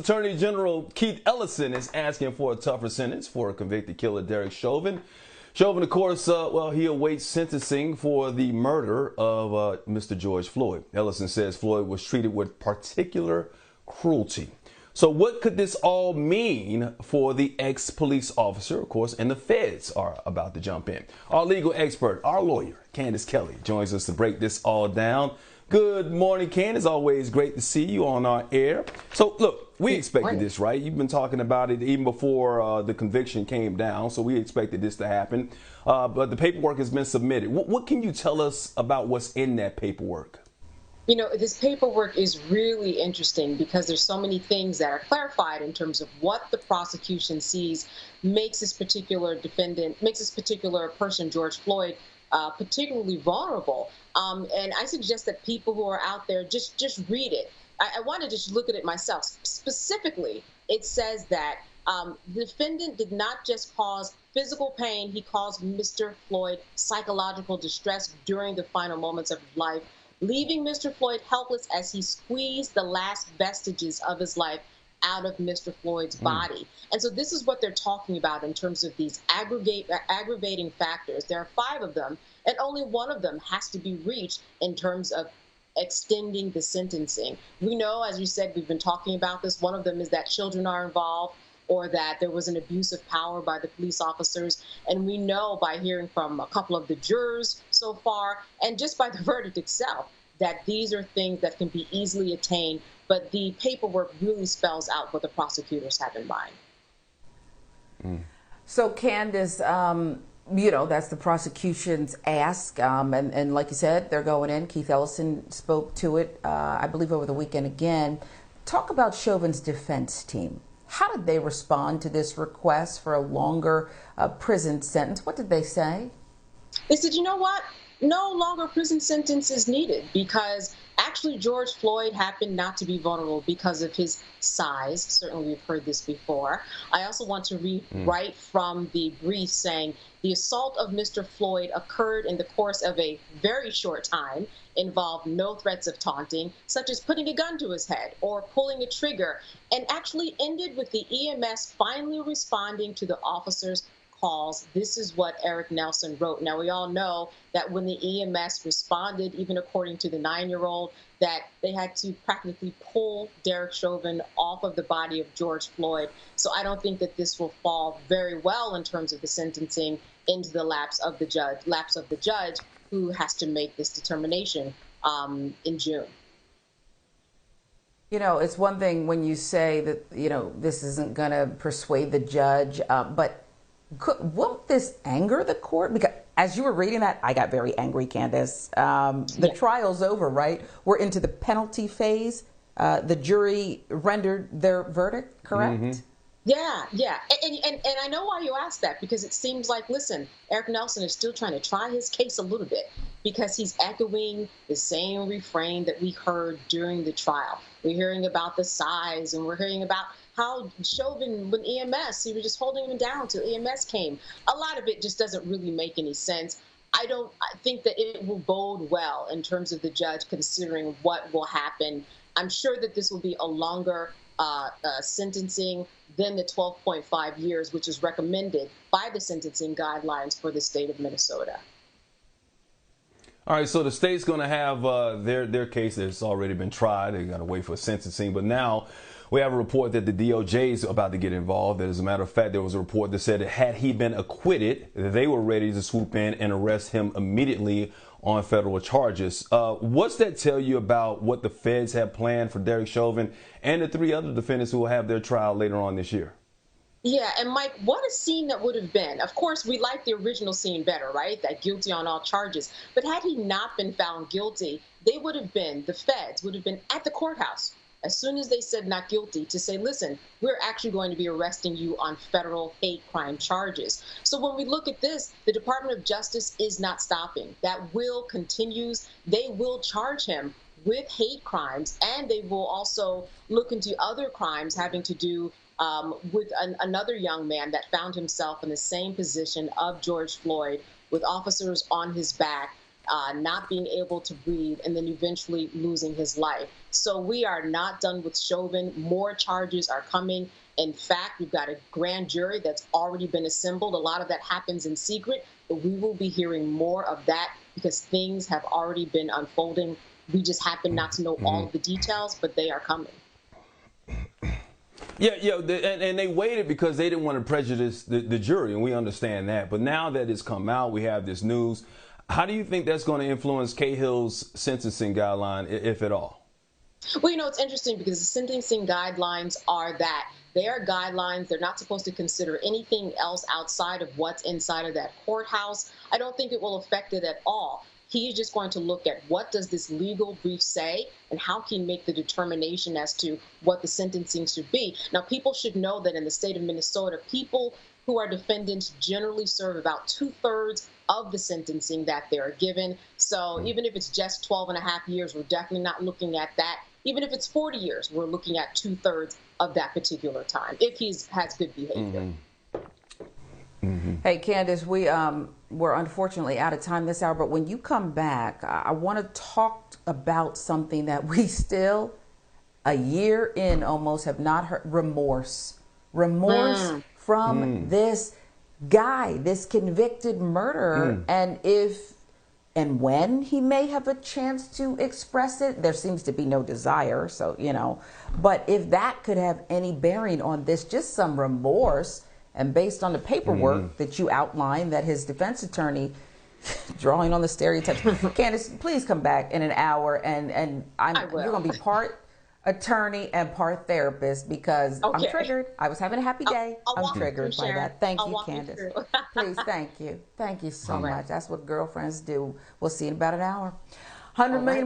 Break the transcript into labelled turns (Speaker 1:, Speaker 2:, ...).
Speaker 1: Attorney General Keith Ellison is asking for a tougher sentence for convicted killer Derek Chauvin. Chauvin, of course, he awaits sentencing for the murder of Mr. George Floyd. Ellison says Floyd was treated with particular cruelty. So what could this all mean for the ex-police officer, of course, and the feds are about to jump in. Our legal expert, our lawyer, Candace Kelley, joins us to break this all down. Good morning, Candace. Always great to see you on our air. So, look, we expected this, right? You've been talking about it even before the conviction came down, so we expected this to happen. But the paperwork has been submitted. What can you tell us about what's in that paperwork?
Speaker 2: You know, this paperwork is really interesting because there's so many things that are clarified in terms of what the prosecution sees makes this particular defendant, makes this particular person, George Floyd, particularly vulnerable. And I suggest that people who are out there just read it. I want to just look at it myself. Specifically, it says that the defendant did not just cause physical pain, he caused Mr. Floyd psychological distress during the final moments of his life, leaving Mr. Floyd helpless as he squeezed the last vestiges of his life out of Mr. Floyd's body. And so this is what they're talking about in terms of these aggravating factors. There are 5 of them, and only one of them has to be reached in terms of extending the sentencing. We know, as you said, we've been talking about this. One of them is that children are involved or that there was an abuse of power by the police officers. And we know by hearing from a couple of the jurors so far, and just by the verdict itself, that these are things that can be easily attained, but the paperwork really spells out what the prosecutors have in mind.
Speaker 3: So, Candace, you know, that's the prosecution's ask. And like you said, they're going in. Keith Ellison spoke to it, I believe, over the weekend again. Talk about Chauvin's defense team. How did they respond to this request for a longer prison sentence? What did they say?
Speaker 2: They said, you know what? No longer prison sentence is needed because actually George Floyd happened not to be vulnerable because of his size. Certainly we've heard this before. I also want to read right from the brief saying the assault of Mr. Floyd occurred in the course of a very short time, involved no threats of taunting, such as putting a gun to his head or pulling a trigger, and actually ended with the EMS finally responding to the officer's calls. This is what Eric Nelson wrote. Now, we all know that when the EMS responded, even according to the 9-year-old, that they had to practically pull Derek Chauvin off of the body of George Floyd. So I don't think that this will fall very well in terms of the sentencing into the laps of the judge who has to make this determination in June.
Speaker 3: You know, it's one thing when you say that, you know, this isn't going to persuade the judge, but won't this anger the court? Because as you were reading that, I got very angry, Candace. The trial's over, right? We're into the penalty phase. The jury rendered their verdict, correct?
Speaker 2: Yeah. And I know why you asked that, because it seems like, listen, Eric Nelson is still trying to try his case a little bit because he's echoing the same refrain that we heard during the trial. We're hearing about the size, and we're hearing about how Chauvin, when EMS, he was just holding him down till EMS came. A lot of it just doesn't really make any sense. I think that it will bode well in terms of the judge considering what will happen. I'm sure that this will be a longer sentencing than the 12.5 years, which is recommended by the sentencing guidelines for the state of Minnesota.
Speaker 1: All right, so the state's going to have their case that's already been tried. They're going to wait for sentencing. But now we have a report that the DOJ is about to get involved. As a matter of fact, there was a report that said that had he been acquitted, they were ready to swoop in and arrest him immediately on federal charges. What's that tell you about what the feds have planned for Derek Chauvin and the 3 other defendants who will have their trial later on this year?
Speaker 2: Yeah, and Mike, what a scene that would have been. Of course, we like the original scene better, right? That guilty on all charges. But had he not been found guilty, they would have been, the feds would have been at the courthouse as soon as they said not guilty to say, listen, we're actually going to be arresting you on federal hate crime charges. So when we look at this, the Department of Justice is not stopping. That will continues. They will charge him with hate crimes, and they will also look into other crimes having to do with another young man that found himself in the same position of George Floyd with officers on his back. not being able to breathe, and then eventually losing his life. So we are not done with Chauvin. More charges are coming. In fact, we've got a grand jury that's already been assembled. A lot of that happens in secret, but we will be hearing more of that because things have already been unfolding. We just happen not to know all of the details, but they are coming.
Speaker 1: Yeah, and they waited because they didn't want to prejudice the jury, and we understand that. But now that it's come out, we have this news. How do you think that's going to influence Cahill's sentencing guideline, if at all?
Speaker 2: Well, it's interesting because the sentencing guidelines are that they are guidelines. They're not supposed to consider anything else outside of what's inside of that courthouse. I don't think it will affect it at all. He's just going to look at what does this legal brief say and how can he make the determination as to what the sentencing should be. Now, people should know that in the state of Minnesota, people who are defendants generally serve about 2/3 of the sentencing that they're given. So even if it's just 12 and a half years, we're definitely not looking at that. Even if it's 40 years, we're looking at 2/3 of that particular time if he has good behavior.
Speaker 3: Hey, Candace, we're unfortunately out of time this hour, but when you come back, I want to talk about something that we still, a year in almost, have not heard. Remorse from this guy, this convicted murderer, and if and when he may have a chance to express it. There seems to be no desire, so but if that could have any bearing on this, just some remorse. And based on the paperwork that you outlined, that his defense attorney, drawing on the stereotypes. Candace, please come back in an hour, and you're going to be part attorney and part therapist because I'm triggered. I was having a happy day. I'm triggered by that. Thank you, Candace. Please, thank you. Thank you so much. That's what girlfriends do. We'll see you in about an hour. 100 million.